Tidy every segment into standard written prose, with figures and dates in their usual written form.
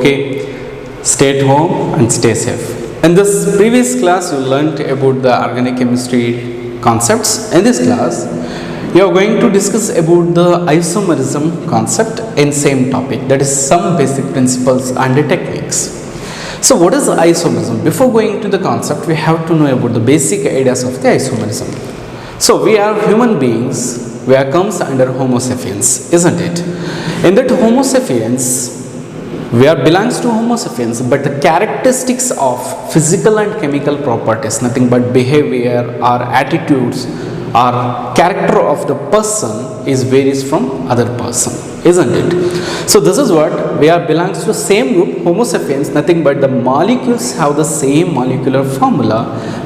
Okay, stay at home and stay safe. In this previous class, you learnt about the organic chemistry concepts. In this class, you are going to discuss about the isomerism concept in same topic, that is some basic principles and techniques. So what is isomerism? Before going to the concept, we have to know about the basic ideas of the isomerism. So we are human beings, we are comes under Homo sapiens, isn't it? In that Homo sapiens, we are belongs to Homo sapiens, but the characteristics of physical and chemical properties, nothing but behavior or attitudes or character of the person is varies from other person, isn't it? So this is what we are belongs to same group Homo sapiens, nothing but the molecules have the same molecular formula,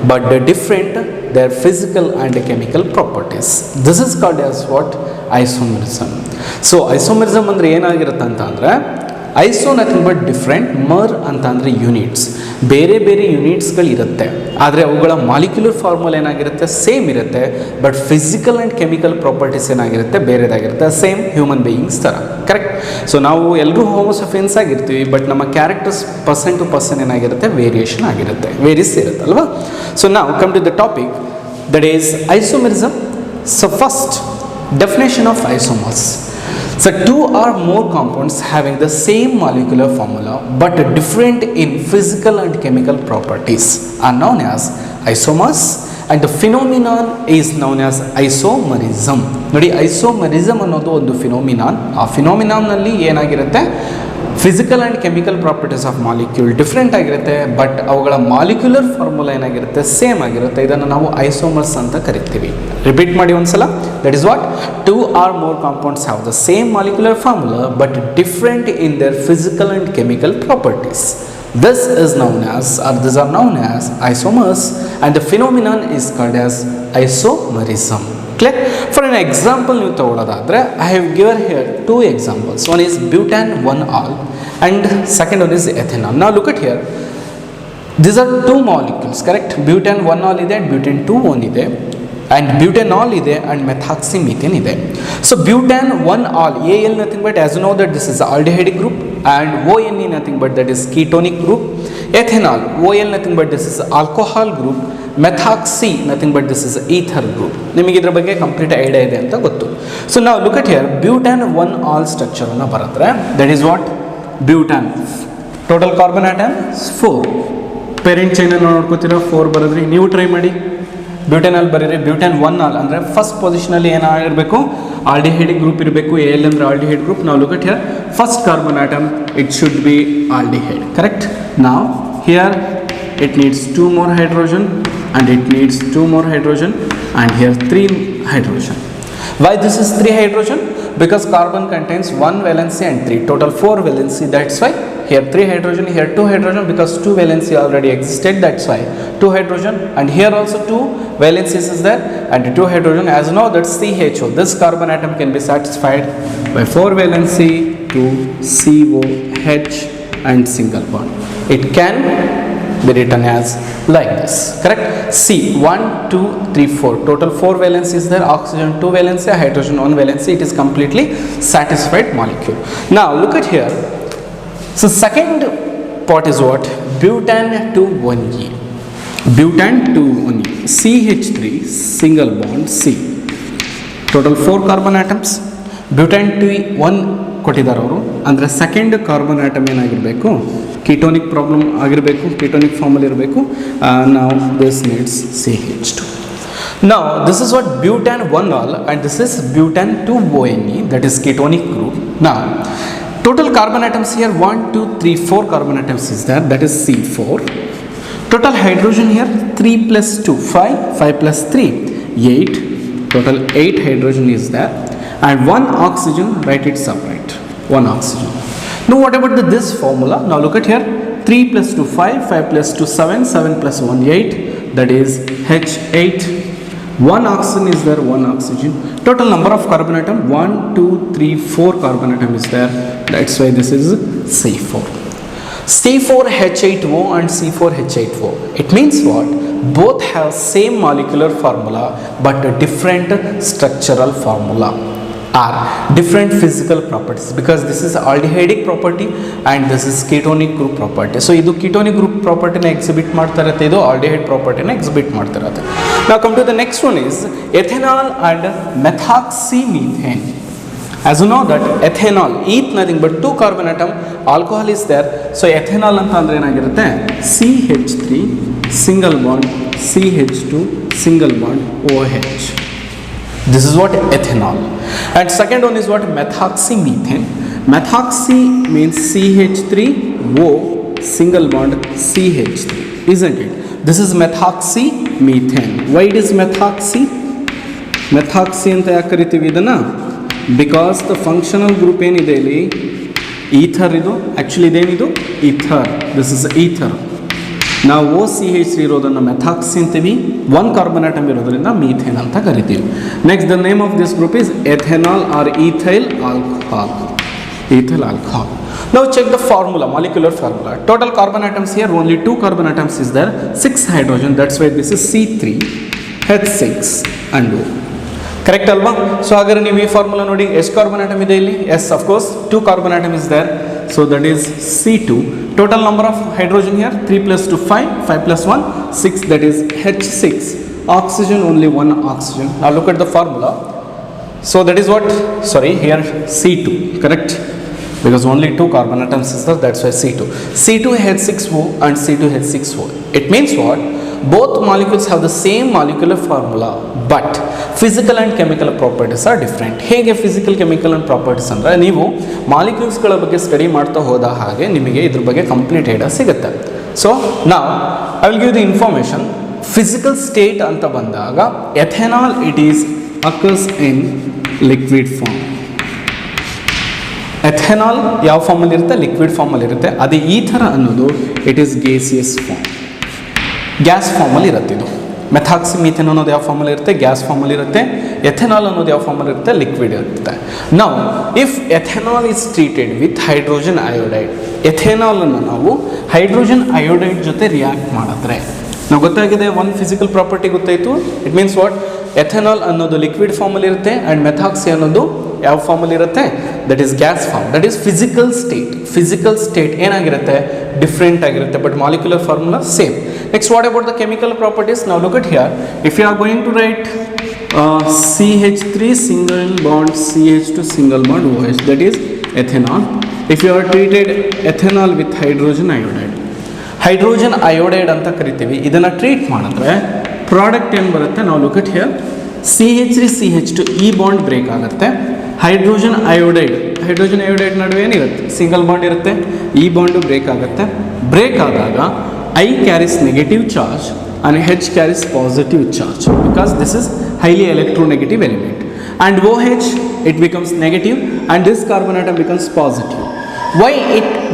but the different their physical and chemical properties. This is called as what? Isomerism. So isomerism andre enagirutte antandre iso nothing but different, mer ಅಂತಂದರೆ units, ಬೇರೆ ಬೇರೆ ಯೂನಿಟ್ಸ್ಗಳಿರುತ್ತೆ, ಆದರೆ ಅವುಗಳ molecular formula ಏನಾಗಿರುತ್ತೆ same ಇರುತ್ತೆ, but physical and chemical properties ಏನಾಗಿರುತ್ತೆ ಬೇರೆದಾಗಿರುತ್ತೆ, ಸೇಮ್ ಹ್ಯೂಮನ್ ಬೀಯಿಂಗ್ಸ್ ಥರ, ಕರೆಕ್ಟ್? ಸೊ ನಾವು ಎಲ್ಲರೂ ಹೋಮೋಸಫಿಯನ್ಸ್ ಆಗಿರ್ತೀವಿ, ಬಟ್ ನಮ್ಮ ಕ್ಯಾರೆಕ್ಟರ್ಸ್ ಪರ್ಸನ್ ಟು ಪರ್ಸನ್ ಏನಾಗಿರುತ್ತೆ ವೇರಿಯೇಷನ್ ಆಗಿರುತ್ತೆ, ವೇರಿಯಸ್ ಇರುತ್ತೆ ಅಲ್ವಾ? ಸೊ ನಾವು come to the topic, that is isomerism. So first definition of isomers. So two or more compounds having the same molecular formula but different in physical and chemical properties are known as isomers, and the phenomenon is known as isomerism. ನೋಡಿ, isomerism ಅನ್ನೋದು ಒಂದು phenomenon. ಆ ಫಿನೋಮಿನಾನ್ನಲ್ಲಿ ಏನಾಗಿರುತ್ತೆ, physical and chemical properties of molecule different ಆಗಿರುತ್ತೆ, but ಅವುಗಳ molecular formula ಏನಾಗಿರುತ್ತೆ same ಆಗಿರುತ್ತೆ. ಇದನ್ನು ನಾವು ಐಸೋಮರ್ಸ್ ಅಂತ ಕರಿತೀವಿ. ರಿಪೀಟ್ ಮಾಡಿ ಒಂದ್ಸಲ. That is what? Two or more compounds have the same molecular formula but different in their physical and chemical properties. This is known as, or these are known as isomers, and the phenomenon is called as isomerism. Clear? For an example ನೀವು ತಗೊಳ್ಳೋದಾದ್ರೆ, I have given here two examples. One is butane 1-ol and second one is ethanol. Now look at here. These are two molecules, correct? Butane 1-ol ಇದೆ and butane 2-1 ಇದೆ, and butanol ಇದೆ and methoxymethane ಇದೆ. So butane 1-ol, Al nothing but, as you know that this is aldehyde group, and ONE nothing but that is ketonic group. Ethanol, OL nothing but this is alcohol group. Methoxy nothing but this is ether group. ನಿಮಗೆ ಇದರ ಬಗ್ಗೆ complete idea ಇದೆ ಅಂತ ಗೊತ್ತು. So ನಾವು look at here, butan 1-ol structure ಅನ್ನು ಬರೆದ್ರೆ, that is what? Butan total carbon atoms 4. Parent chain ಅನ್ನು ನೋಡ್ಕೋತೀರಾ, 4 ಬರೆದ್ರಿ. ನೀವು ಟ್ರೈ ಮಾಡಿ, ಬ್ಯೂಟಾನಲ್ಲಿ ಬರೀರಿ. ಬ್ಯೂಟಾನ್ 1-ol ಅಂದರೆ ಫಸ್ಟ್ ಪೊಸಿಷನಲ್ಲಿ ಏನಾಗಿರಬೇಕು, ಆಲ್ಡಿಹೈಡ್ ಗ್ರೂಪ್ ಇರಬೇಕು. ಎಲ್ ಅಂದರೆ ಆಲ್ಡಿಹೈಡ್ ಗ್ರೂಪ್. ನಾವು look at here, first carbon atom it should be aldehyde, correct? ನಾವು here it needs 2 more hydrogen and it needs 2 more hydrogen and here 3 hydrogen. Why this is 3 hydrogen? Because carbon contains 1 valency and 3, total 4 valency. That's why here 3 hydrogen, here 2 hydrogen, because 2 valency already existed, that's why 2 hydrogen, and here also 2 valencies is there and 2 hydrogen. As you know that CHO, this carbon atom can be satisfied by 4 valency, 2 COH and single bond. It can be written as like this, correct? C 1 2 3 4, total 4 valence is there, oxygen 2 valency, hydrogen 1 valency. It is completely satisfied molecule. Now look at here. So second part is what? Butane 2-1e. Butane 2-1e, CH3 single bond C, total 4 carbon atoms. Butane 2-1 ಕೊಟ್ಟಿದ್ದಾರೆ ಅವರು, ಅಂದರೆ second carbon atom ಏನಾಗಿರಬೇಕು, ಕೀಟೋನಿಕ್ problem ಆಗಿರಬೇಕು, ಕೀಟೋನಿಕ್ ಫಾರ್ಮಲ್ಲಿ ಇರಬೇಕು. ನಾವು this needs CH2. Now this is what butane 1-ol and this is butane 2-1e, that is ketonic group. Now total carbon atoms here 1 2 3 4 carbon atoms is there, that is C4. Total hydrogen here 3 plus 2 5, 5 plus 3 8, total 8 hydrogen is there, and 1 oxygen, write it separate, 1 oxygen. Now what about this formula? Now look at here, 3 plus 2 5, 5 plus 2 7, 7 plus 1 8, that is H8. 1 oxygen is there, 1 oxygen. Total number of carbon atom 1 2 3 4 carbon atom is there, that's why this is C4. C4H8O and C4H8O, it means what? Both have same molecular formula but a different structural formula. are different physical properties because this is aldehydic property and this is ketonic group property. So idu ketonic group property na exhibit ಮಾಡ್ತಾ ಇರುತ್ತೆ, ಇದು aldehyde property na exhibit ಮಾಡ್ತಾ ಇರುತ್ತೆ. Now come to the next one is ethanol and methoxymethane. As you know that ethanol, eth nothing but 2 carbon atom, alcohol is there. So ethanol anta andre enagirutte CH3 single bond CH2 single bond OH. This is what ethanol. And second one is what methoxymethane. Methoxy means CH3O single bond CH3, isn't it? This is methoxymethane. Why it is methoxy? Methoxy anta ಯಾಕೆ ಕರಿತೀವಿ ಇದನ್ನ? Because the functional group ಏನಿದೆ ಇಲ್ಲಿ ether ಇದು, actually ಇದೇನಿದು ether. This is ether. ನಾವು OCH3 ಇರೋದನ್ನು methoxy ಅಂತೀವಿ, 1 ಕಾರ್ಬನ್ ಆಟಮ್ ಇರೋದ್ರಿಂದ ಮೀಥೇನ್ ಅಂತ ಕರಿತೀವಿ. Next the name of this group is ethanol or ethyl alcohol. Ethyl alcohol. Now check the formula, molecular formula. Total carbon atoms here, only 2 carbon atoms is there, 6 hydrogen, that's why this is C3H6 and O. Correct alva? So agar ನೀವು ಈ formula ನೋಡಿ ಎಷ್ಟು carbon atom ಇದೆ ಇಲ್ಲಿ? Yes, of course 2 carbon atom is there, so that is C2. Total number of hydrogen here 3 plus 2 5, 5 plus 1 6, that is H6. Oxygen only 1 oxygen. Now look at the formula. So that is what, sorry, here C2, correct? Because only 2 carbon atoms is there, that's why C2. C2H6O and C2H6O. It means what? Both molecules have the same molecular formula, but physical and chemical properties are different. ಹೇಗೆ physical, chemical and properties ಅಂದರೆ ನೀವು ಮಾಲಿಕ್ಯೂಲ್ಸ್ಗಳ ಬಗ್ಗೆ study ಮಾಡ್ತಾ ಹೋದ ಹಾಗೆ ನಿಮಗೆ ಇದ್ರ ಬಗ್ಗೆ ಕಂಪ್ಲೀಟ್ ಐಡಿಯಾ ಸಿಗುತ್ತೆ. ಸೊ ನಾವು I will give the information. Physical state ಅಂತ ಬಂದಾಗ ethanol it is occurs in liquid form. Ethanol ಯಾವ ಫಾರ್ಮಲ್ಲಿ ಇರುತ್ತೆ? ಲಿಕ್ವಿಡ್ ಫಾರ್ಮಲ್ಲಿ ಇರುತ್ತೆ. ಅದೇ ಈ ಥರ ಅನ್ನೋದು it is gaseous form, gas ಫಾರ್ಮಲ್ಲಿ ಇರುತ್ತೆ. ಇದು ಮೆಥಾಕ್ಸಿಮೀಥೇನ್ ಅನ್ನೋದು ಯಾವ ಫಾರ್ಮಲ್ಲಿ ಇರುತ್ತೆ? ಗ್ಯಾಸ್ ಫಾರ್ಮಲ್ಲಿ ಇರುತ್ತೆ. ಎಥೆನಾಲ್ ಅನ್ನೋದು ಯಾವ ಫಾರ್ಮಲ್ಲಿ ಇರುತ್ತೆ? ಲಿಕ್ವಿಡ್ ಇರುತ್ತೆ. ನಾವು if ethanol is treated with hydrogen iodide, ಎಥೆನಾಲನ್ನು ನಾವು ಹೈಡ್ರೋಜನ್ ಅಯೋಡೈಡ್ ಜೊತೆ ರಿಯಾಕ್ಟ್ ಮಾಡಿದ್ರೆ, ನಾವು ಗೊತ್ತಾಗಿದೆ ಒಂದು ಫಿಸಿಕಲ್ ಪ್ರಾಪರ್ಟಿ ಗೊತ್ತಾಯಿತು. It means what? ಎಥೆನಾಲ್ ಅನ್ನೋದು ಲಿಕ್ವಿಡ್ ಫಾರ್ಮಲ್ಲಿ ಇರುತ್ತೆ ಆ್ಯಂಡ್ ಮೆಥಾಕ್ಸಿ ಅನ್ನೋದು ಯಾವ ಫಾರ್ಮಲ್ಲಿ ಇರುತ್ತೆ? That is gas form. That is physical state. Physical state ಏನಾಗಿರುತ್ತೆ? ಡಿಫ್ರೆಂಟ್ ಆಗಿರುತ್ತೆ, but molecular formula same. Next, what about the chemical properties? Now look at here. If you are going to write CH3 single bond CH2 single bond OH, that is ethanol. If you are treated ethanol with hydrogen iodide, hydrogen iodide anta ಕರಿತೀವಿ. ಇದನ್ನ treat ಮಾಡಿದ್ರೆ product ಏನು ಬರುತ್ತೆ? ನಾವು look at here. CH3 CH2 ಈ bond break ಆಗುತ್ತೆ. Hydrogen iodide ನಡುವೆ ಏನಿರುತ್ತೆ? ಸಿಂಗಲ್ ಬಾಂಡ್ ಇರುತ್ತೆ. ಈ ಬಾಂಡು ಬ್ರೇಕ್ ಆಗುತ್ತೆ. ಬ್ರೇಕ್ ಆದಾಗ I carries negative charge and H carries positive charge because this is highly electronegative element, and OH it becomes negative and this carbon atom becomes positive. Why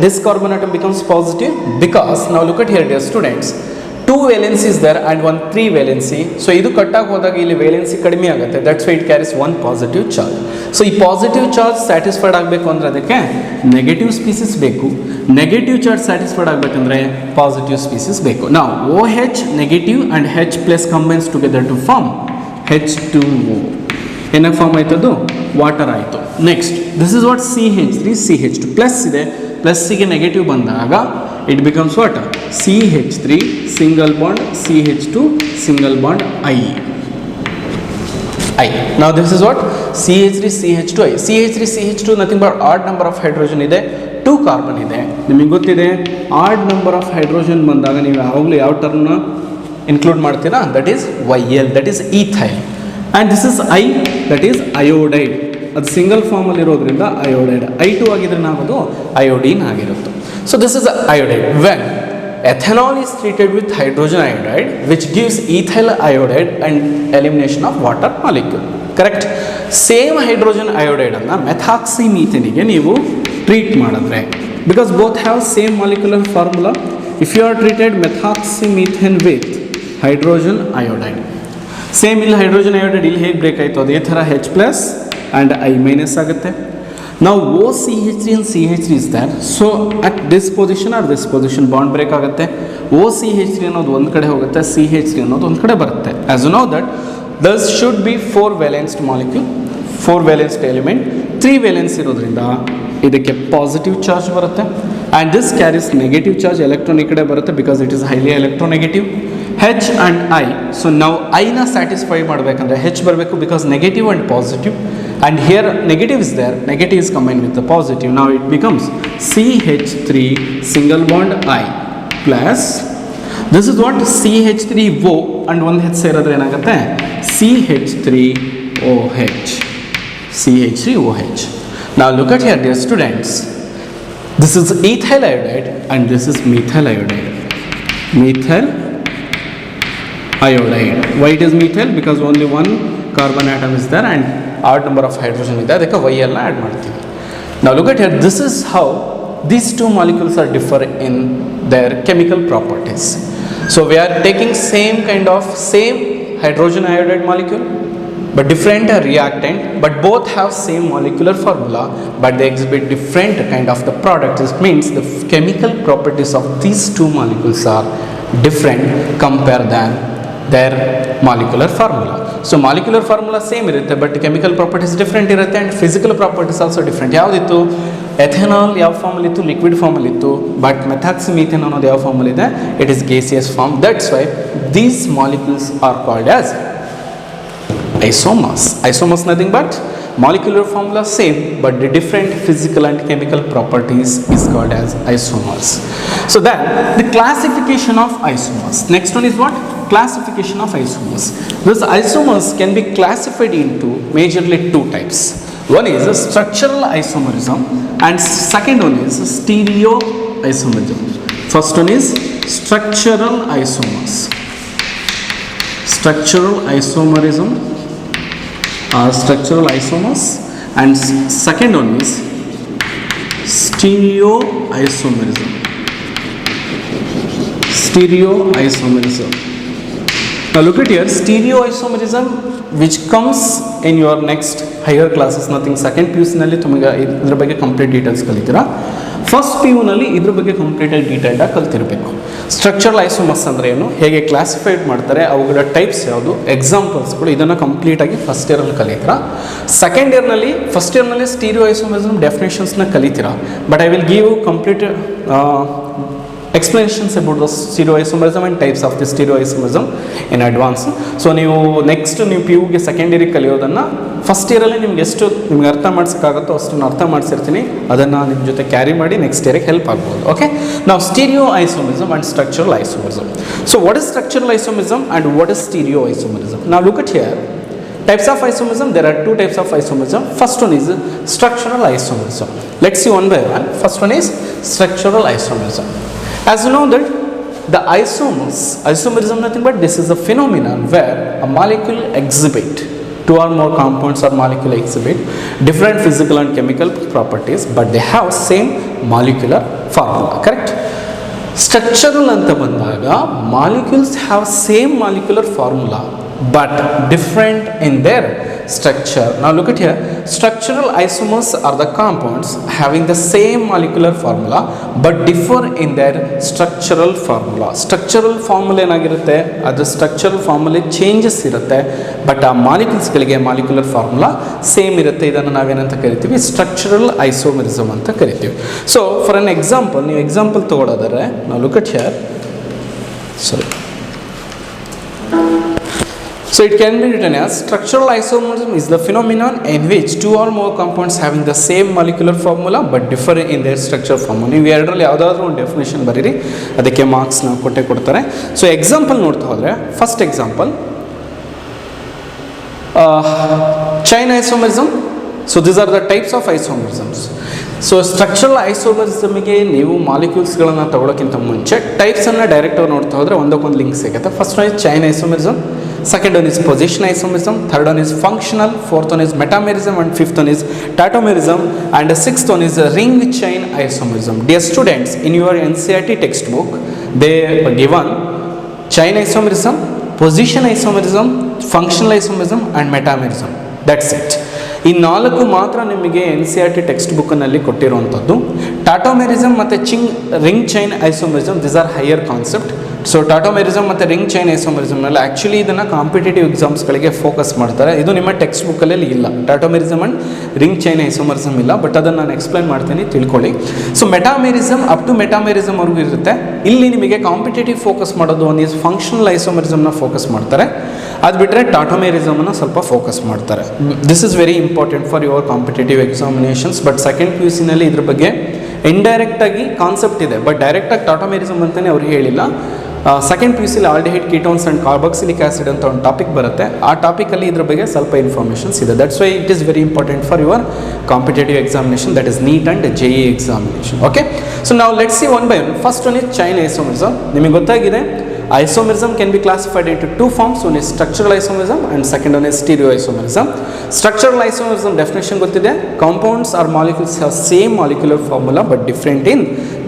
this carbon atom becomes positive? Because now look at here dear students, 2 valency is there and 1 3 valency. So idu ಕಟ್ಟಾಗಿ ಹೋದಾಗ ಇಲ್ಲಿ valency ಕಡಿಮೆ ಆಗುತ್ತೆ. That's why it carries 1 positive charge. So ಈ positive charge satisfied ಆಗಬೇಕು ಅಂದರೆ ಅದಕ್ಕೆ negative species ಬೇಕು. ನೆಗೆಟಿವ್ ಚಾರ್ಜ್ ಸ್ಯಾಟಿಸ್ಫೈಡ್ ಆಗಬೇಕಂದ್ರೆ ಪಾಸಿಟಿವ್ ಸ್ಪೀಸೀಸ್ ಬೇಕು. ನಾವು OH negative and H plus combines together to form H2O. ಏನಾಗಿ ಫಾರ್ಮ್ ಆಯ್ತದು? ವಾಟರ್ ಆಯಿತು. Next this is what CH3 CH2 plus ಇದೆ. ಪ್ಲಸ್ಸಿಗೆ ನೆಗೆಟಿವ್ ಬಂದಾಗ it becomes what? CH3 single bond CH2 single bond I. Now this is what? CH3 CH2 I. CH3 CH2 nothing but odd number of hydrogen ಇದೆ, 2 carbon ಇದೆ. ನಿಮಗೆ ಗೊತ್ತಿದೆ odd number of hydrogen ಬಂದಾಗ ನೀವು ಯಾವಾಗಲೂ ಯಾವ ಟರ್ಮ್ನ include ಮಾಡ್ತೀರಾ? That is YL, that is ethyl. And this is I, that is iodide. ಅದು ಸಿಂಗಲ್ ಫಾರ್ಮಲ್ಲಿ ಇರೋದ್ರಿಂದ ಅಯೋಡೈಡ್. I2 ಆಗಿದ್ರೆ ನಾವು ಅದು ಅಯೋಡೀನ್ ಆಗಿರುತ್ತೆ. So this is iodide. When ethanol is treated with hydrogen iodide, which gives ethyl iodide and elimination of water molecule. Correct? Same hydrogen iodide ಅನ್ನು ಮೆಥಾಕ್ಸಿಮೀಥೇನಿಗೆ ನೀವು treat ಮಾಡಿದ್ರೆ, because both have same molecular formula. If you are treated methoxymethane with hydrogen iodide, same ಇಲ್ಲಿ hydrogen iodide ಇಲ್ಲಿ ಹೇಗೆ break ಆಯಿತು ಅದೇ ಥರ H plus and I minus ಆಗುತ್ತೆ. Now OCH3 and CH3 is there, so at this position or this position bond break ಆಗುತ್ತೆ. OCH3 ಅನ್ನೋದು ಒಂದು ಕಡೆ ಹೋಗುತ್ತೆ, CH3 ಅನ್ನೋದು ಒಂದು ಕಡೆ ಬರುತ್ತೆ. As you know that there should be 4 valenced molecule, 4 valence element 3 valence ಇರೋದ್ರಿಂದ ಇದಕ್ಕೆ ಪಾಸಿಟಿವ್ ಚಾರ್ಜ್ ಬರುತ್ತೆ and this carries negative charge electron ಈ ಕಡೆ ಬರುತ್ತೆ because it is highly electronegative H and I so ನಾವು ಐನ ಸ್ಯಾಟಿಸ್ಫೈ ಮಾಡಬೇಕಂದ್ರೆ ಹೆಚ್ ಬರಬೇಕು because negative and positive and here negative is there negative is combine with the positive ನಾವು it becomes CH3 single bond I plus this is what CH3O and ಒಂದು H ಸೇರಿದ್ರೆ ಏನಾಗುತ್ತೆ CH3OH CH3OH. Now look at here dear students, this is ethyl iodide and this is methyl iodide. Methyl iodide. Why it is methyl? Because only one carbon atom is there and odd number of hydrogen is there. Adike Y ಎಲ್ಲ add ಮಾಡ್ತೀವಿ. Now look at here, this is how these two molecules are differ in their chemical properties. So we are taking same hydrogen iodide molecule but different reactant, but both have same molecular formula but they exhibit different kind of the product. This means the chemical properties of these two molecules are different compared than their molecular formula. So molecular formula same irutte but chemical properties different irutte and physical properties also different. Yavudittu ethanol yav form ಅಲ್ಲಿ ಇತ್ತು liquid form ಅಲ್ಲಿ ಇತ್ತು but methoxymethanol ಅನ್ನೋದು ಯಾವ form ಅಲ್ಲಿ ಇದೆ it is gaseous form. That's why these molecules are called as isomers. Isomers nothing but molecular formula same but the different physical and chemical properties is called as isomers. So then the classification of isomers. Next one is what? Classification of isomers. These isomers can be classified into majorly two types. One is structural isomerism and second one is stereoisomerism. First one is structural isomers. Structural isomerism structural isomers and second one is stereoisomerism. Stereoisomerism. Now look at here, stereoisomerism which comes in your next higher classes, nothing second PUC ನಲ್ಲಿ ನಿಮಗೆ ಇದರ ಬಗ್ಗೆ complete details ಕಲಿತೀರಾ. First PU ನಲ್ಲಿ ಇದ್ರ ಬಗ್ಗೆ complete detailed ಆಗಿ ಕಲ್ತಿರಬೇಕು. Structural isomers ಅಂದರೆ ಏನು, ಹೇಗೆ ಕ್ಲಾಸಿಫೈಡ್ ಮಾಡ್ತಾರೆ, ಅವುಗಳ ಟೈಪ್ಸ್ ಯಾವುದು, ಎಕ್ಸಾಂಪಲ್ಸ್ಗಳು, ಇದನ್ನು ಕಂಪ್ಲೀಟಾಗಿ ಫಸ್ಟ್ ಇಯರಲ್ಲಿ ಕಲಿತೀರಾ. ಸೆಕೆಂಡ್ ಇಯರ್ನಲ್ಲಿ ಫಸ್ಟ್ ಇಯರ್ನಲ್ಲಿ ಸ್ಟೀರಿಯೋ ಐಸೋಮರಿಸಮ್ ಡೆಫಿನೇಷನ್ಸ್ನ ಕಲಿತೀರಾ. But I will give complete explanations about the stereoisomerism and types of the stereoisomerism in advance. So ನೀವು ನೆಕ್ಸ್ಟ್ ನೀವು PU ಗೆ ಸೆಕೆಂಡ್ ಇಯರಿಗೆ ಕಲಿಯೋದನ್ನು ಫಸ್ಟ್ ಇಯರಲ್ಲಿ ನಿಮ್ಗೆ ಅರ್ಥ ಮಾಡಿಸೋಕ್ಕಾಗುತ್ತೋ ಅಷ್ಟನ್ನು ಅರ್ಥ ಮಾಡಿಸಿರ್ತೀನಿ, ಅದನ್ನು ನಿಮ್ಮ ಜೊತೆ ಕ್ಯಾರಿ ಮಾಡಿ ನೆಕ್ಸ್ಟ್ ಇಯರಿಗೆ ಹೆಲ್ಪ್ ಆಗ್ಬೋದು. ಓಕೆ, ನಾವು stereoisomerism and structural isomerism. So what is structural isomerism and what is stereoisomerism? Now look at here, types of isomerism. There are two types of isomerism. First one is structural isomerism. Let's see one by one. First one is structural isomerism. As you know that the isomerism nothing but this is a phenomenon where a molecule exhibit, two or more compounds or molecule exhibit different physical and chemical properties but they have same molecular formula. Correct? Structural anta bandaga molecules have same molecular formula but different in their structure. Now look at here, structural isomers are the compounds having the same molecular formula but differ in their structural formula. Structural formula ಏನಾಗಿರುತ್ತೆ, ಅದು structural formula changes ಇರುತ್ತೆ but ಆ ಮಾಲಿಕ್ಯೂಲ್ಸ್ಗಳಿಗೆ molecular formula same ಇರುತ್ತೆ. ಇದನ್ನು ನಾವೇನಂತ ಕರಿತೀವಿ, structural isomerism ಅಂತ ಕರಿತೀವಿ. ಸೊ ಫಾರ್ ಅನ್ ಎಕ್ಸಾಂಪಲ್, ನೀವು ಎಕ್ಸಾಂಪಲ್ ತಗೊಳ್ಳೋದಾದ್ರೆ ನಾವು look at here, sorry, so it can be written as structural isomerism is the phenomenon in which two or more compounds having the same molecular formula but differ in their structural formula. ನೀವು ಎರಡರಲ್ಲಿ ಯಾವುದಾದ್ರೂ ಒಂದು definition ಬರೀರಿ, ಅದಕ್ಕೆ ಮಾರ್ಕ್ಸ್ನ ಕೊಡ್ತಾರೆ. So example ನೋಡ್ತಾ ಹೋದರೆ, first example chain isomerism. So these are the types of isomerisms. So structural ಐಸೋಮರಿಸಮ್ಗೆ ನೀವು ಮಾಲಿಕ್ಯೂಲ್ಸ್ಗಳನ್ನು ತಗೊಳ್ಳೋಕ್ಕಿಂತ ಮುಂಚೆ ಟೈಪ್ಸನ್ನು ಡೈರೆಕ್ಟಾಗಿ ನೋಡ್ತಾ ಹೋದರೆ ಒಂದಕ್ಕೊಂದು ಲಿಂಕ್ ಸಿಗುತ್ತೆ. First one is chain isomerism, second one is position isomerism, third one is functional, fourth one is metamerism and fifth one is tautomerism and the sixth one is ring chain isomerism. Dear students, in your NCERT textbook they are given chain isomerism, position isomerism, functional isomerism and metamerism. That's it. ಈ ನಾಲ್ಕು ಮಾತ್ರ ನಿಮಗೆ NCERT text ಬುಕ್ನಲ್ಲಿ ಕೊಟ್ಟಿರುವಂಥದ್ದು. Tautomerism ಮತ್ತು ring chain isomerism, this are higher concept. So tautomerism ಮತ್ತು ring chain ಐಸೋಮೆರಿಸಮ್ನಲ್ಲಿ actually ಇದನ್ನು ಕಾಂಪಿಟೇಟಿವ್ ಎಕ್ಸಾಮ್ಸ್ಗಳಿಗೆ ಫೋಕಸ್ ಮಾಡ್ತಾರೆ. ಇದು ನಿಮ್ಮ ಟೆಕ್ಸ್ಟ್ ಬುಕ್ಕಲ್ಲಿ ಇಲ್ಲ. Tautomerism and ring chain isomerism ಇಲ್ಲ, ಬಟ್ ಅದನ್ನು ನಾನು ಎಕ್ಸ್ಪ್ಲೈನ್ ಮಾಡ್ತೀನಿ, ತಿಳ್ಕೊಳ್ಳಿ. So metamerism up to metamerism ವರೆಗೂ ಇರುತ್ತೆ. ಇಲ್ಲಿ ನಿಮಗೆ ಕಾಂಪಿಟೇಟಿವ್ ಫೋಕಸ್ ಮಾಡೋದು ಒಂದು ಫಂಕ್ಷನಲ್ ಐಸೋಮೆರಿಸಮ್ನ ಫೋಕಸ್ ಮಾಡ್ತಾರೆ. ಅದು ಬಿಟ್ಟರೆ ಟಾಟೋಮೆರಿಸಮನ್ನು ಸ್ವಲ್ಪ ಫೋಕಸ್ ಮಾಡ್ತಾರೆ. This is very important for your competitive examinations. But second P U ಸಿನಲ್ಲಿ ಇದ್ರ ಬಗ್ಗೆ ಇಂಡೈರೆಕ್ಟಾಗಿ ಕಾನ್ಸೆಪ್ಟ್ ಇದೆ, ಬಟ್ ಡೈರೆಕ್ಟಾಗಿ ಟಾಟೋಮೆರಿಸಮ್ ಅಂತಲೇ ಅವ್ರು ಹೇಳಿಲ್ಲ. ಸೆಕೆಂಡ್ ಪಿ ಯು ಸಿಲಿ aldehyde ketones and carboxylic acid ಅಂತ ಒಂದು ಟಾಪಿಕ್ ಬರುತ್ತೆ. ಆ ಟಾಪಿಕಲ್ಲಿ ಇದ್ರ ಬಗ್ಗೆ ಸ್ವಲ್ಪ ಇನ್ಫಾರ್ಮೇಷನ್ಸ್ ಇದೆ. That's why it is very important for your competitive examination, that is NEET and JEE examination. Okay, so ನಾವು let's see one by one. First one is chain isomerism. ನಿಮಗೆ ಗೊತ್ತಾಗಿದೆ isomerism can be classified into two forms. One is structural isomerism and second one is stereoisomerism. Structural isomerism definition gottide. Compounds or molecules have same molecular formula but different in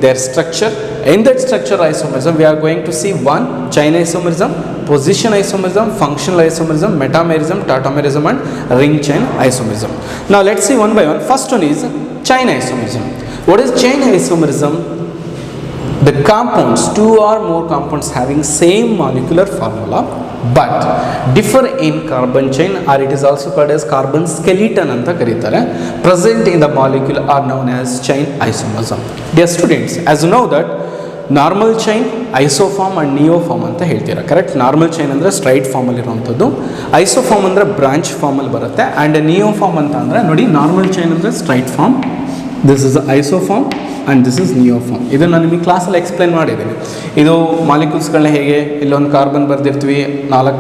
their structure. In that structure isomerism we are going to see one chain isomerism, position isomerism, functional isomerism, metamerism, tautomerism and ring chain isomerism. Now let's see one by one. First one is chain isomerism. What is chain isomerism? The compounds, two or more compounds having same molecular formula but differ in carbon chain, or it is also called as carbon skeleton anta karitare, present in the molecule are known as chain isomerism. Dear students, as you know that normal chain, isoform and neoform ಅಂತ ಹೇಳ್ತೀರಾ, correct? Normal chain ಅಂದರೆ straight ಫಾರ್ಮಲ್ಲಿ ಇರುವಂಥದ್ದು, isoform ಅಂದರೆ branch ಫಾರ್ಮಲ್ಲಿ ಬರುತ್ತೆ, and neoform ಅಂತ ಅಂದರೆ ನೋಡಿ, ನಾರ್ಮಲ್ ಚೈನ್ ಅಂದರೆ straight form, this is isoform and this is neoform. ಇದನ್ನು ನಾನು ನಿಮಗೆ ಕ್ಲಾಸಲ್ಲಿ ಎಕ್ಸ್ಪ್ಲೈನ್ ಮಾಡಿದ್ದೀನಿ. ಇದು ಮಾಲಿಕ್ಯೂಲ್ಸ್ಗಳನ್ನ ಹೇಗೆ, ಇಲ್ಲೊಂದು ಕಾರ್ಬನ್ ಬರೆದಿರ್ತೀವಿ, 4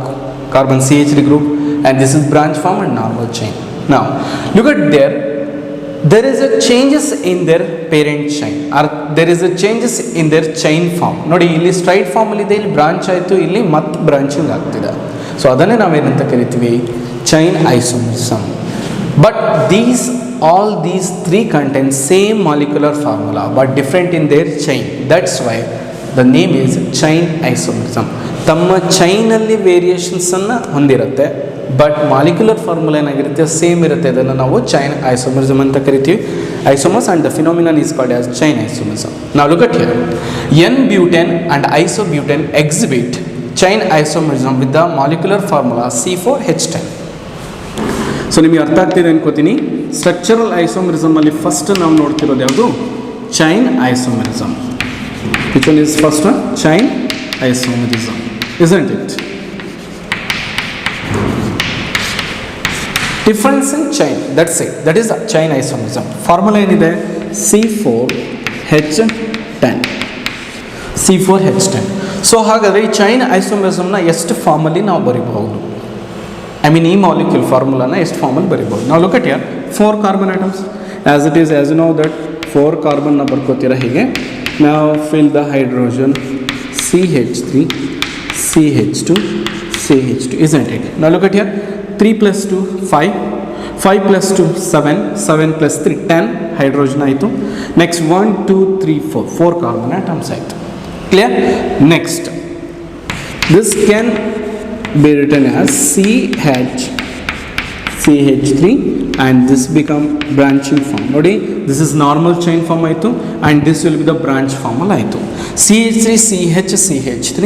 carbon CH3 group, and this is branch form and normal chain. ನಾವು look at there is a changes in their parent chain or there is a changes in their chain form. ನೋಡಿ, ಇಲ್ಲಿ straight ಫಾರ್ಮಲ್ಲಿ ಇದೆ, ಇಲ್ಲಿ branch ಆಯಿತು, ಇಲ್ಲಿ ಮತ್ತೆ branching ಆಗ್ತಿದೆ. ಸೊ ಅದನ್ನೇ ನಾವೇನಂತ ಕರಿತೀವಿ, chain isomerism. But all these three contain same molecular formula but different in their chain. That's why the name is chain isomerism. ತಮ್ಮ ಚೈನಲ್ಲಿ ವೇರಿಯೇಷನ್ಸನ್ನು ಹೊಂದಿರುತ್ತೆ, ಬಟ್ ಮಾಲಿಕ್ಯುಲರ್ ಫಾರ್ಮುಲಾ ಏನಾಗಿರುತ್ತೆ, ಸೇಮ್ ಇರುತ್ತೆ. ಅದನ್ನು ನಾವು ಚೈನ್ ಐಸೋಮೆರಿಸಮ್ ಅಂತ ಕರಿತೀವಿ. Isomers and the phenomenon is called as chain isomerism. ನಾವು look at here, N-butane and isobutane exhibit chain isomerism with the molecular formula C4H10. So ನಿಮಗೆ ಅರ್ಥ ಆಗ್ತಿದೆ ಅನ್ಕೋತೀನಿ. ಸ್ಟ್ರಕ್ಚರಲ್ ಐಸೋಮೆರಿಸಮಲ್ಲಿ ಫಸ್ಟ್ ನಾವು ನೋಡ್ತಿರೋದು ಯಾವುದು, chain isomerism. Which one is first one? Chain isomerism, isn't it? Difference in chain, that's it, that is chain isomerism. Formula ಏನಿದೆ, C4H10. C4H10. So ಹಾಗಾದರೆ ಈ chain ಐಸೋಮೆರಿಸಮ್ನ ಎಷ್ಟು ಫಾರ್ಮಲ್ಲಿ ನಾವು ಬರಿಬಹುದು, ಐ ಮೀನ್ ಈ ಮಾಲಿಕ್ಯೂಲ್ ಫಾರ್ಮುಲಾನ ಎಷ್ಟು ಫಾರ್ಮಲ್ಲಿ ಬರಿಬೋದು? ನಾವು look at here, 4 carbon atoms as it is, as you know that 4 ಕಾರ್ಬನ್ನ ಬರ್ಕೋತೀರಾ ಹೀಗೆ. ನಾವು fill the hydrogen CH3, CH2, CH2, isn't it? Now look at here, 3 plus 2, 5, 5 plus 2, 7, 7 plus 3, 10 hydrogen ಆಯಿತು. ನೆಕ್ಸ್ಟ್ 1, 2, 3, 4 ಕಾರ್ಬನ್ ಆಟಮ್ಸ್ ಆಯಿತು. Clear? Next this can be written as CH3 and this become branching form. Nodi, this is normal chain form aitu and this will be the branch form aitu. CH3 CH3.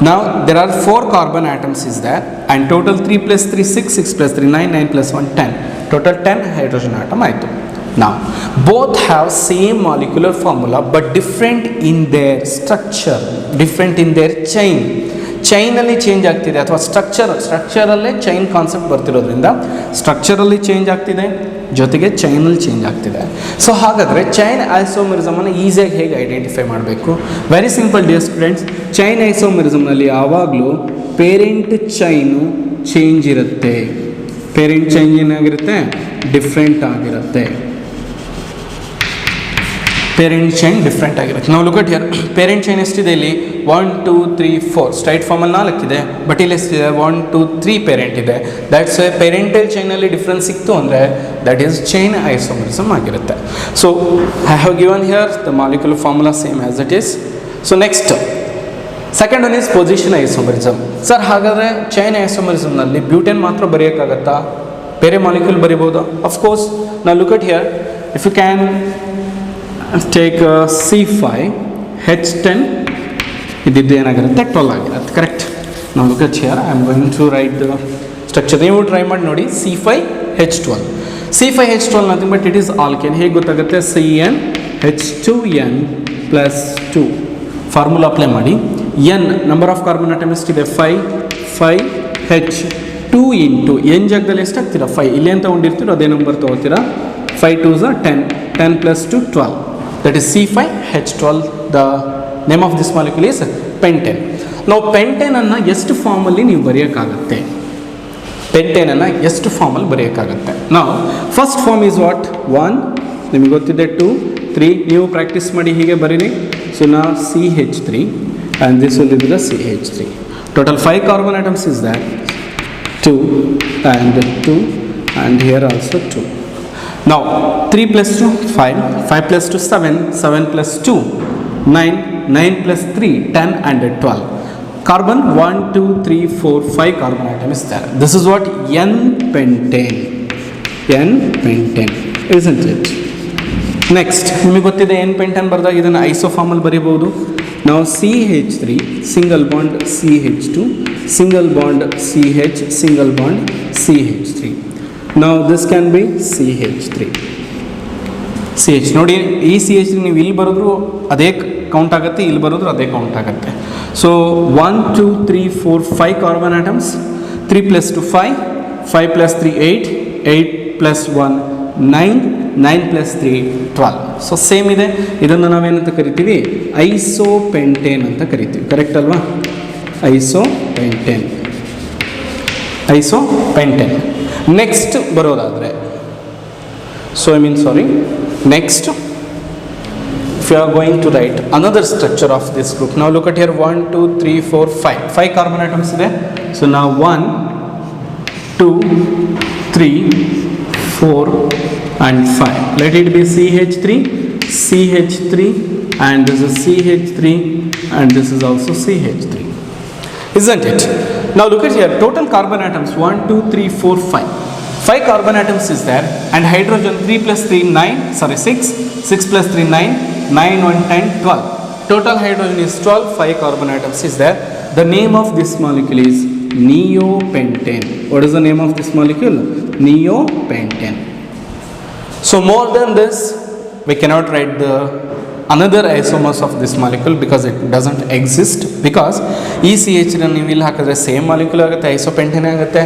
Now there are 4 carbon atoms is there and total 3 plus 3 6, 6 plus 3 9, 9 plus 1 10, total 10 hydrogen atom aitu. Now both have same molecular formula but different in their structure, different in their chain. ಚೈನಲ್ಲಿ change ಆಗ್ತಿದೆ, ಅಥವಾ ಸ್ಟ್ರಕ್ಚರಲ್ಲೇ chain concept ಬರ್ತಿರೋದ್ರಿಂದ ಸ್ಟ್ರಕ್ಚರಲ್ಲಿ change ಆಗ್ತಿದೆ, ಜೊತೆಗೆ ಚೈನಲ್ಲಿ change ಆಗ್ತಿದೆ. ಸೊ ಹಾಗಾದರೆ ಚೈನ್ ಐಸೋಮೆರಿಸಮನ್ನು ಈಸಿಯಾಗಿ ಹೇಗೆ ಐಡೆಂಟಿಫೈ ಮಾಡಬೇಕು? Very simple dear students. Chain ಐಸೋಮೆರಿಸಮ್ನಲ್ಲಿ ಯಾವಾಗಲೂ ಪೇರೆಂಟ್ ಚೈನು ಚೇಂಜ್ ಇರುತ್ತೆ. ಪೇರೆಂಟ್ ಚೈನ್ ಏನಾಗಿರುತ್ತೆ, ಡಿಫ್ರೆಂಟ್ ಆಗಿರುತ್ತೆ. ಪೇರೆಂಟ್ ಚೈನ್ ಡಿಫ್ರೆಂಟ್ ಆಗಿರುತ್ತೆ. ನಾವು look at here, parent chain ಎಷ್ಟಿದೆ ಇಲ್ಲಿ, 1 2 3 4 ಸ್ಟ್ರೈಟ್ ಫಾರ್ಮಲ್ಲಿ 4 ಇದೆ, ಬಟ್ ಇಲ್ಲಿ ಎಷ್ಟಿದೆ, 1 2 3 ಪೇರೆಂಟ್ ಇದೆ. ದ್ಯಾಟ್ಸ್ ವೈ ಪೇರೆಂಟಲ್ ಚೈನಲ್ಲಿ ಡಿಫ್ರೆನ್ಸ್ ಸಿಕ್ತು ಅಂದರೆ ದಟ್ ಈಸ್ ಚೈನ್ ಐಸೋಮೆರಿಸಮ್ ಆಗಿರುತ್ತೆ. So I have given here the molecular formula same as it is. So next second one is position isomerism. Sir ಹಾಗಾದರೆ ಚೈನ್ ಐಸೋಮೆರಿಸಮ್ನಲ್ಲಿ butane ಮಾತ್ರ ಬರೆಯೋಕ್ಕಾಗತ್ತಾ, ಬೇರೆ ಮಾಲಿಕ್ಯೂಲ್ ಬರಿಬೋದಾ? ಅಫ್ಕೋರ್ಸ್. ನಾವು look at here, if you can take C5H10 ಇದ್ದಿದ್ದು ಏನಾಗಿರುತ್ತೆ 12 ಆಗಿರುತ್ತೆ. ಕರೆಕ್ಟ್. ನಾವು look at here I am going to write the structure. ನೀವು ಟ್ರೈ ಮಾಡಿ ನೋಡಿ. C5H12. C5H12 nothing but it is alkane. ಹೇಗೆ ಗೊತ್ತಾಗುತ್ತೆ? CnH2n plus 2. ಫಾರ್ಮುಲಾ ಅಪ್ಲೈ ಮಾಡಿ. N number of carbon atom ಎಷ್ಟಿದೆ? 5 H 2 ಇಂಟು ಎನ್ ಜಾಗದಲ್ಲಿ ಎಷ್ಟು ಹಾಕ್ತೀರಾ? 5. ಇಲ್ಲಿ ಏನು ತೊಗೊಂಡಿರ್ತೀರೋ ಅದೇ number ತೊಗೋತೀರಾ. 5 2s are 10. 10 plus 2 12. That is C5H12. The name of this molecule is pentane. ನಾವು ಪೆಂಟೇನನ್ನು ಎಷ್ಟು ಫಾರ್ಮಲ್ಲಿ ನೀವು ಬರೆಯೋಕ್ಕಾಗುತ್ತೆ? ಪೆಂಟೇನನ್ನು ಎಷ್ಟು ಫಾರ್ಮಲ್ಲಿ ಬರೆಯೋಕ್ಕಾಗುತ್ತೆ? ನಾವು ಫಸ್ಟ್ ಫಾರ್ಮ್ ಈಸ್ ವಾಟ್? 1, ನಿಮಗೆ ಗೊತ್ತಿದೆ 2, 3. ನೀವು ಪ್ರಾಕ್ಟೀಸ್ ಮಾಡಿ ಹೀಗೆ ಬರೀರಿ. ಸೊ ನಾ CH3 and this will be the CH3. Total 5 carbon atoms is that 2 and 2 and here also 2. Now 3 plus 2 5, 5 plus 2 7, 7 plus 2 9, 9 plus 3 10 and 12. Carbon 1 2 3 4 5 carbon atom is there. This is what N-pentane. N-pentane, isn't it? Next, ನಿಮಗೆ ಗೊತ್ತಿದೆ N-pentane ಬರೆದಾಗ ಇದನ್ನು ಐಸೋಫಾರ್ಮಲ್ಲಿ ಬರೀಬಹುದು. Now CH3 single bond CH2 single bond CH single bond CH3. Now this can be CH3. CH ನೋಡಿ, ಈ CH3 ನೀವು ಇಲ್ಲಿ ಬರೆದ್ರು ಅದೇ ಕೌಂಟ್ ಆಗುತ್ತೆ, ಇಲ್ಲಿ ಬರೆದ್ರು ಅದೇ ಕೌಂಟ್ ಆಗುತ್ತೆ. So 1 2 3 4 5 carbon atoms. 3 plus 2 5, 5 plus 3 8, 8 plus 1 9, 9 plus 3 12. So same ಇದೆ. ಇದನ್ನು ನಾವೇನಂತ ಕರಿತೀವಿ? ಐಸೋಪೆಂಟೇನ್ ಅಂತ ಕರಿತೀವಿ. ಕರೆಕ್ಟ್ ಅಲ್ವಾ? ಐಸೋಪೆಂಟೇನ್. ನೆಕ್ಸ್ಟ್ ಬರೋದಾದರೆ, next if you are going to write another structure of this group. Now look at here 1 2 3 4 5 carbon atoms ಇದೆ. So now 1 2 3 4 and 5. Let it be CH3 and this is CH3 and this is also CH3, isn't it? Now look at here, total carbon atoms 1 2 3 4 5 carbon atoms is there, and hydrogen 3 plus 3 9, 6 plus 3 9 1 10 12. Total hydrogen is 12. 5 carbon atoms is there. The name of this molecule is neopentane. What is the name of this molecule? Neopentane. So more than this we cannot write the another isomers of this molecule because it doesn't exist, because ಈ CH ನೀವು ಇಲ್ಲಿ ಹಾಕಿದ್ರೆ same molecule ಆಗುತ್ತೆ, ಐಸೋಪೆಂಟೇನ್ ಆಗುತ್ತೆ.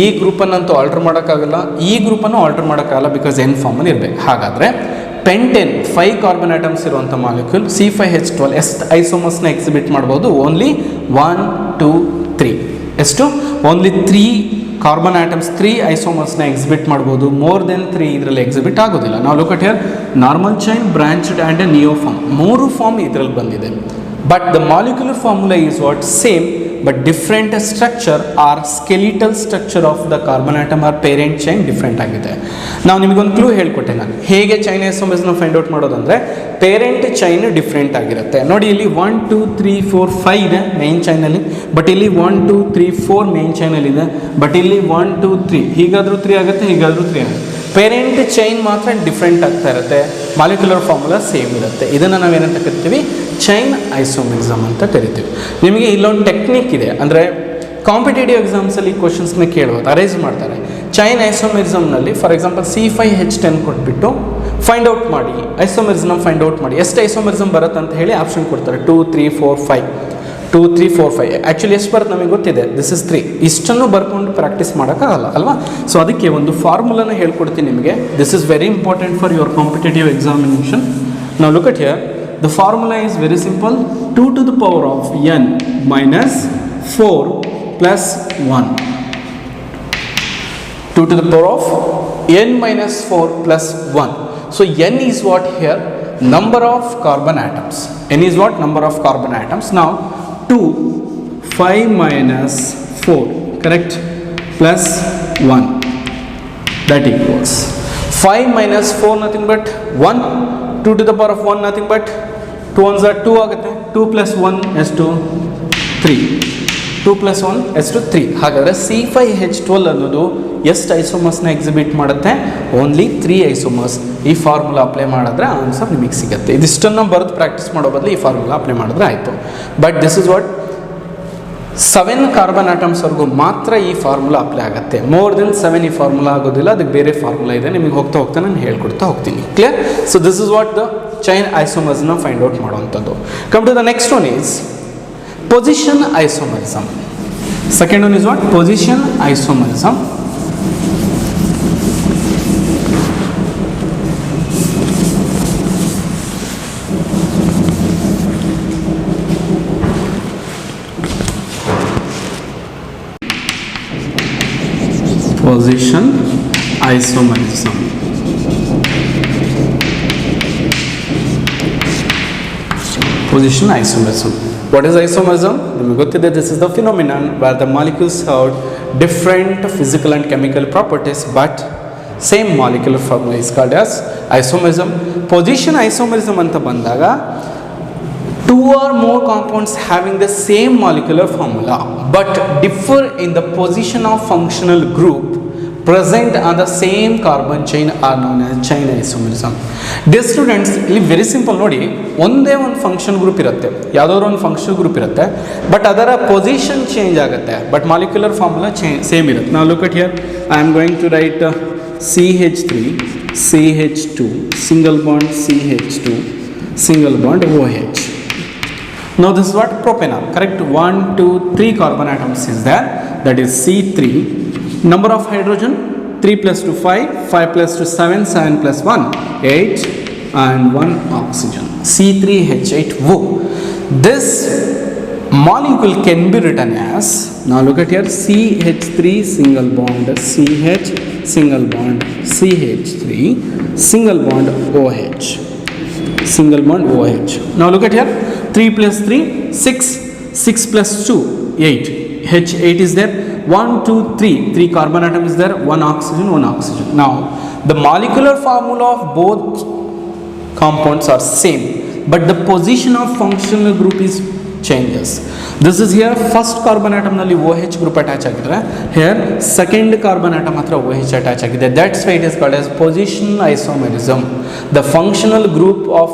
ಈ ಗ್ರೂಪನ್ನಂತೂ alter ಮಾಡೋಕ್ಕಾಗಲ್ಲ, ಈ ಗ್ರೂಪನ್ನು alter ಮಾಡೋಕ್ಕಾಗಲ್ಲ, ಬಿಕಾಸ್ ಎನ್ ಫಾರ್ಮಲ್ಲಿ ಇರಬೇಕು. ಹಾಗಾದರೆ ಪೆಂಟೇನ್ 5 ಕಾರ್ಬನ್ ಆಟಮ್ಸ್ ಇರುವಂಥ ಮಾಲಿಕ್ಯೂಲ್ C5H12 ಎಷ್ಟು ಐಸೋಮರ್ಸ್ನ ಎಕ್ಸಿಬಿಟ್ ಮಾಡ್ಬೋದು? ಓನ್ಲಿ 1 2 3. ಎಷ್ಟು? ಓನ್ಲಿ 3 ಕಾರ್ಬನ್ ಆಟಮ್ಸ್ 3 ಐಸೋಮರ್ಸ್ನ ಎಕ್ಸಿಬಿಟ್ ಮಾಡ್ಬೋದು. ಮೋರ್ ದೆನ್ 3 ಇದರಲ್ಲಿ ಎಕ್ಸಿಬಿಟ್ ಆಗೋದಿಲ್ಲ. ನಾವು look at here, normal chain, branched and a neo form. 3 form ಇದರಲ್ಲಿ ಬಂದಿದೆ. But the molecular formula is what? Same, but different structure or skeletal structure of the carbon atom or parent chain different ಆಗಿದೆ. ನಾವು ನಿಮಗೊಂದು clue ಹೇಳ್ಕೊಟ್ಟೆ ನಾನು, ಹೇಗೆ chain ಐಸೋಮರ್ಸ್ನ find out ಮಾಡೋದಂದರೆ ಪೇರೆಂಟ್ ಚೈನ್ ಡಿಫ್ರೆಂಟ್ ಆಗಿರುತ್ತೆ. ನೋಡಿ, ಇಲ್ಲಿ 1 2 3 4 5 ಇದೆ ಮೇನ್ ಚೈನಲ್ಲಿ, ಬಟ್ ಇಲ್ಲಿ 1 2 3 4 ಮೇನ್ ಚೈನಲ್ಲಿ ಇದೆ, ಬಟ್ ಇಲ್ಲಿ 1 2 3 ಹೀಗಾದರೂ 3 ಆಗುತ್ತೆ, ಹೀಗಾದರೂ 3 ಆಗುತ್ತೆ. ಪೇರೆಂಟ್ ಚೈನ್ ಮಾತ್ರ ಡಿಫ್ರೆಂಟ್ ಆಗ್ತಾ ಇರುತ್ತೆ, ಮಾಲಿಕ್ಯುಲರ್ ಫಾರ್ಮುಲಾ ಸೇಮ್ ಇರುತ್ತೆ. ಇದನ್ನು ನಾವೇನಂತ ಕರಿತೀವಿ? ಚೈನ್ ಐಸೋಮೆರಿಸಮ್ ಅಂತ ಕರಿತೀವಿ. ನಿಮಗೆ ಇಲ್ಲೊಂದು ಟೆಕ್ನಿಕ್ ಇದೆ, ಅಂದರೆ ಕಾಂಪಿಟೇಟಿವ್ ಎಕ್ಸಾಮ್ಸಲ್ಲಿ ಕ್ವಶನ್ಸ್ನ ಕೇಳ್ಬೋದು, ಅರೇಂಜ್ ಮಾಡ್ತಾರೆ. ಚೈನ್ ಐಸೋಮೆರಿಸಮ್ನಲ್ಲಿ ಫಾರ್ ಎಕ್ಸಾಂಪಲ್ C5H10 ಕೊಟ್ಬಿಟ್ಟು ಫೈಂಡ್ ಔಟ್ ಮಾಡಿ, ಐಸೋಮೆರಿಸಮ್ ಫೈಂಡ್ ಔಟ್ ಮಾಡಿ, ಎಷ್ಟು ಐಸೋಮೆರಿಸಮ್ ಬರುತ್ತೆ ಅಂತ ಹೇಳಿ ಆಪ್ಷನ್ ಕೊಡ್ತಾರೆ. 2 3 4 5 2 3 4 5. ಆ್ಯಕ್ಚುಲಿ ಎಷ್ಟು ಬರುತ್ತೆ ನಮಗೆ ಗೊತ್ತಿದೆ, ದಿಸ್ ಇಸ್ 3. ಇಷ್ಟನ್ನು ಬರ್ಕೊಂಡು ಪ್ರಾಕ್ಟೀಸ್ ಮಾಡೋಕ್ಕಾಗಲ್ಲ ಅಲ್ವಾ? ಸೊ ಅದಕ್ಕೆ ಒಂದು ಫಾರ್ಮುಲಾನ ಹೇಳ್ಕೊಡ್ತೀನಿ ನಿಮಗೆ. This is very important for your competitive examination. ನಾವು look at here, the formula is very simple. 2 to the power of n minus 4 plus 1. 2 to the power of n minus 4 plus 1. So n is what here? Number of carbon atoms. N is what? Number of carbon atoms. Now 2 5 minus 4, correct, plus 1, that equals 5 minus 4 nothing but 1. 2 to the power of 1 nothing but 2 ones are 2 ಆಗುತ್ತೆ. 2 plus 1 is to 3. 2 plus 1 is to 3. ಹಾಗಾದರೆ C5H12 ಅನ್ನೋದು ಎಷ್ಟು ಐಸೋಮರ್ಸ್ನ exhibit ಮಾಡುತ್ತೆ? Only 3 isomers. ಈ formula apply ಮಾಡಿದ್ರೆ answer ನಿಮಗೆ ಸಿಗುತ್ತೆ. ಇದಿಷ್ಟನ್ನು ಬರೆದು ಪ್ರಾಕ್ಟೀಸ್ ಮಾಡೋ ಬದಲು ಈ ಫಾರ್ಮುಲಾ ಅಪ್ಲೈ ಮಾಡಿದ್ರೆ ಆಯಿತು. But this is what 7 carbon ಆಟಮ್ಸ್ವರೆಗೂ ಮಾತ್ರ ಈ ಫಾರ್ಮುಲಾ ಅಪ್ಲೈ ಆಗುತ್ತೆ. ಮೋರ್ ದೆನ್ 7 ಈ ಫಾರ್ಮುಲಾ ಆಗೋದಿಲ್ಲ. ಅದಕ್ಕೆ ಬೇರೆ ಫಾರ್ಮುಲಾ ಇದೆ, ನಿಮಗೆ ಹೋಗ್ತಾ ಹೋಗ್ತಾ ನಾನು ಹೇಳ್ಕೊಡ್ತಾ ಹೋಗ್ತೀನಿ. Clear? So this is what the chain ಐಸೋಮರ್ಸ್ನ ಫೈಂಡ್ ಔಟ್ ಮಾಡುವಂಥದ್ದು. Come to the next one is position isomerism. Second one is what? Position isomerism. Position isomerism. Position isomerism. What is isomerism? This is the phenomenon where the molecules have different physical and chemical properties but same molecular formula is called as isomerism. Position isomerism anta bandaga 2 or more compounds having the same molecular formula but differ in the position of functional group present on the same carbon chain are known as chain isomerism. Dear students, ಇಲ್ಲಿ very simple ನೋಡಿ, ಒಂದೇ ಒಂದು function group ಇರುತ್ತೆ, ಯಾವುದಾದ್ರು ಒಂದು function group ಇರುತ್ತೆ, but ಅದರ position change ಆಗುತ್ತೆ, ಬಟ್ ಮಾಲಿಕ್ಯುಲರ್ ಫಾರ್ಮುಲಾ ಸೇಮ್ ಇರುತ್ತೆ. ನಾವು look at here, I am going to write CH3 CH2 single bond CH2 single bond OH. Now this is what propanol, correct? 1 2 3 carbon atoms is there, that is C3. Number of hydrogen 3 plus 2 5, 5 plus 2 7, 7 plus 1 8 and 1 oxygen, C3H8O. This molecule can be written as, now look at here, CH3 single bond CH single bond CH3 single bond OH, single bond OH. Now look at here, 3 plus 3 6, 6 plus 2 8, H8 is there, 1 2 3 carbon atom is there, 1 oxygen 1 oxygen. Now the molecular formula of both compounds are same but the position of functional group is changes. This is here first carbon atom nalli OH group attach agidre, here second carbon atom hatra OH attach agide, that's why it is called as position isomerism. The functional group of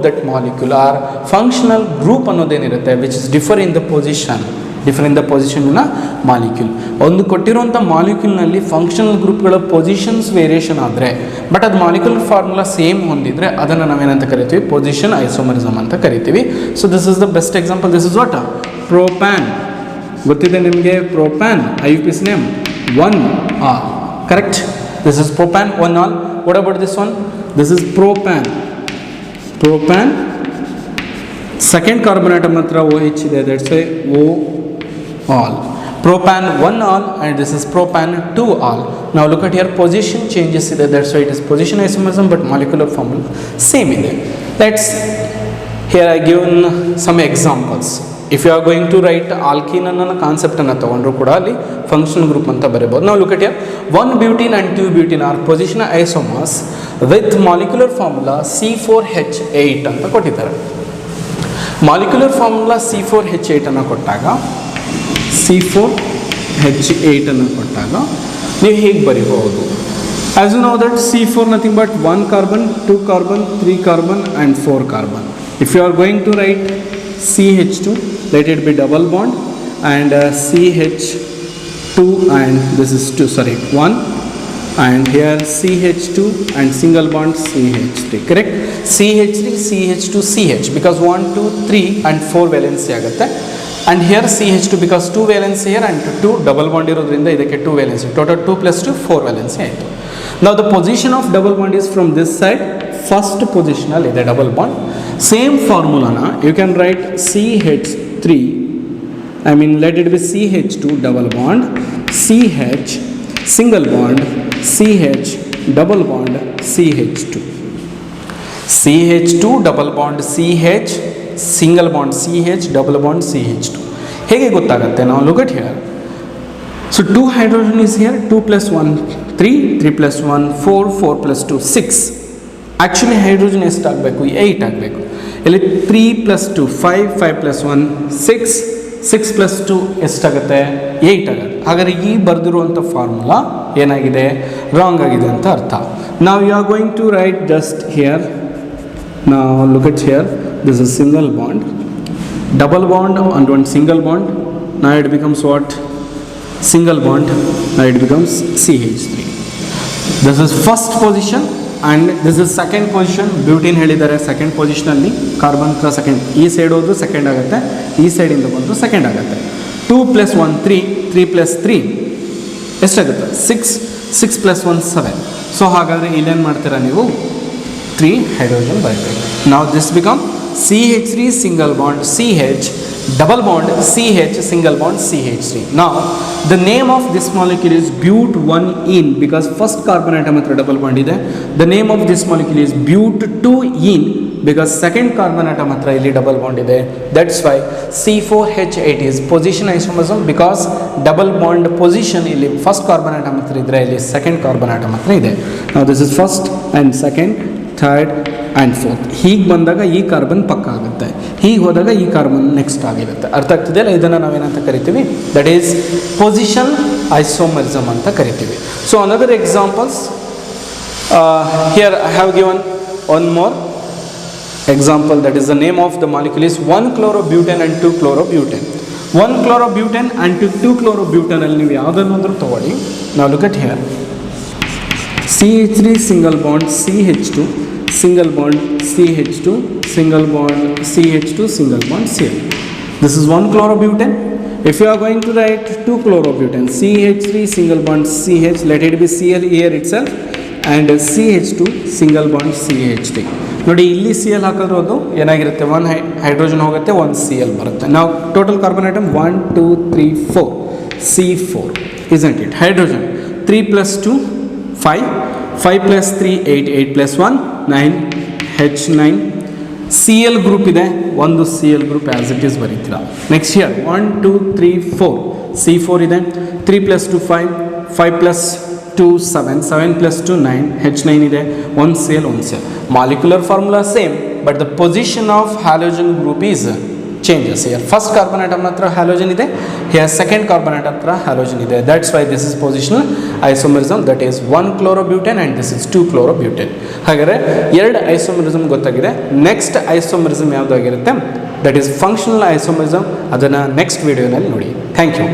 that molecule or functional group ಅನ್ನೋದೇನಿರುತ್ತೆ which is differ in the position in a molecule. ಒಂದು ಕೊಟ್ಟಿರುವಂಥ ಮಾಲಿಕ್ಯೂಲ್ನಲ್ಲಿ functional ಗ್ರೂಪ್ಗಳ positions variation ಆದರೆ but ಅದು molecular formula same ಹೊಂದಿದ್ರೆ ಅದನ್ನು ನಾವೇನಂತ ಕರಿತೀವಿ? ಪೊಸಿಷನ್ ಐಸೋಮರಿಸಮ್ ಅಂತ ಕರಿತೀವಿ. So this is the best example. This is what? Propane. ಗೊತ್ತಿದೆ ನಿಮಗೆ propane, IUPAC name 1 ol, correct? This is propane 1 ol. What about this one? This is propane. Second carbon atom ಹತ್ರ OH ಇದೆ, that's Y O all. Propan 1 all and this is propan 2 all. Now look at here, position changes ಇದೆ, that's why it is position isomerism but molecular formula same ಇದೆ. Let's here I given some examples. If you are going to write alkene ಅನ್ನೋ concept ಅನ್ನು ತಗೊಂಡ್ರು ಕೂಡ ಅಲ್ಲಿ functional group ಅಂತ ಬರೀಬಹುದು. Now look at here, 1 butene and 2 butene are position isomers with molecular formula C4H8 ಅಂತ ಕೊಟ್ಟಿದ್ದಾರೆ. Molecular formula C4H8 ಅನ್ನು ಕೊಟ್ಟಾಗ C4H8 ಅನ್ನು ಕೊಟ್ಟಾಗ ನೀವು ಹೇಗೆ ಬರೀಬಹುದು? As you know that C4 nothing but 1 carbon 2 carbon 3 carbon and 4 carbon. If you are going to write CH2, let it be double bond and CH2 and this is 1 and here CH2 and single bond CH3, correct? CH3 CH2 CH because 1 2 3 and 4 valency ಆಗುತ್ತೆ and here CH2 because 2 valency here and 2 double bond ಇರೋದ್ರಿಂದ ಇದಕ್ಕೆ 2 valency, total 2 plus 2 4 valency ಆಯಿತು. Now the position of double bond is from this side, first positional ಇದೆ double bond. Same formula na you can write CH3, I mean let it be CH2 double bond CH single bond CH double bond CH2, CH2 double bond CH single bond CH double bond CH2. ಹೇಗೆ ಗೊತ್ತಾಗುತ್ತೆ? ನಾವು look at here, so 2 hydrogen is here, 2 plus 1 3, 3 plus 1 4, 4 plus 2 6. actually hydrogen ಎಷ್ಟು ಆಗಬೇಕು? 8 ಆಗಬೇಕು. ಇಲ್ಲಿ 3 plus 2 5, 5 plus 1 6, 6 plus 2 ಎಷ್ಟಾಗುತ್ತೆ 8 ಆಗುತ್ತೆ. ಹಾಗಾದರೆ ಈ ಬರೆದಿರುವಂಥ ಫಾರ್ಮುಲಾ ಏನಾಗಿದೆ ರಾಂಗ್ ಆಗಿದೆ ಅಂತ ಅರ್ಥ. ನಾವು you are going to write just here. Now look at here, this is single bond, double bond and one single bond. Now it becomes what? Single bond. Now it becomes CH3. This is first position and this is second position. Butane ಹೇಳಿದ್ದಾರೆ second position ಅಲ್ಲಿ, carbon second, ಈ side ಹೋದ್ರು second ಆಗುತ್ತೆ, ಈ ಸೈಡಿಂದ ಬಂದು second ಆಗುತ್ತೆ. 2 plus 1 3, 3 plus 3 ಎಷ್ಟಾಗುತ್ತೆ 6, 6 plus 1 7. ಸೊ ಹಾಗಾದರೆ ಇಲ್ಲೇನು ಮಾಡ್ತೀರಾ ನೀವು 3 hydrogen ಬರೀತೀವಿ. Now this become CH3 single bond CH, double bond CH, single bond CH3. Now the name of this molecule is but1ene because first carbon atom hatra double bond ide. The name of this molecule is but2ene because second carbon atom hatra illi double bond ide. That's why C4H8 is position isomerism because double bond position illi first carbon atom hatra idre, illi second carbon atom hatra ide. Now this is first and second, third and fourth. ಹೀಗೆ ಬಂದಾಗ ಈ carbon ಪಕ್ಕ ಆಗುತ್ತೆ, ಹೀಗೆ ಹೋದಾಗ ಈ carbon next ಆಗಿರುತ್ತೆ. ಅರ್ಥ ಆಗ್ತಿದೆಯಲ್ಲ? ಇದನ್ನು ನಾವೇನಂತ ಕರಿತೀವಿ? ದಟ್ ಈಸ್ ಪೊಸಿಷನ್ ಐಸೋಮರಿಸಮ್ ಅಂತ ಕರಿತೀವಿ. So another examples here I have given one more example, that is the name of the molecule is 1-chlorobutane and 2-chlorobutane. 1-chlorobutane and 2-chlorobutane ಅಲ್ಲಿ ನೀವು ಯಾವುದನ್ನಾದರೂ ತಗೊಳ್ಳಿ. Now look at here, CH3 single bond CH2, single bond CH2, single bond CH2, single bond Cl. This is 1-chlorobutane. If you are going to write 2-chlorobutane, CH3 single bond CH, let it be Cl here itself, and CH2 single bond CH3. ನೋಡಿ ಇಲ್ಲಿ Cl ಹಾಕಿದ್ರು ಅದು ಏನಾಗಿರುತ್ತೆ, 1 hydrogen ಹೋಗುತ್ತೆ, 1 Cl ಬರುತ್ತೆ. ನಾವು total carbon atom 1 2 3 4 C4, isn't it? Hydrogen 3 plus 2 5, 5 plus 3 8, 8 plus 1 9, H9. Cl group ಇದೆ, ಒಂದು Cl group as it is ಬರೀತೀರಾ. ನೆಕ್ಸ್ಟ್ ಇಯರ್ 1 2 3 4 C4 ಇದೆ, 3 plus 2 5, 5 plus 2 7, 7 plus 2 9, H9 ಇದೆ, 1 Cl 1 Cl. Molecular formula same, but the position of halogen group is changes. Here first carbon atom hatra halogen ಇದೆ, here second carbon atom hatra halogen ಇದೆ. That's why this is positional isomerism, that is 1-chlorobutane and this is 2-chlorobutane. ಹಾಗಾದರೆ ಎರಡು isomerism ಗೊತ್ತಾಗಿದೆ. Next isomerism ಯಾವುದಾಗಿರುತ್ತೆ, that is functional isomerism. ಅದನ್ನು next ವಿಡಿಯೋನಲ್ಲಿ ನೋಡಿ. Thank you.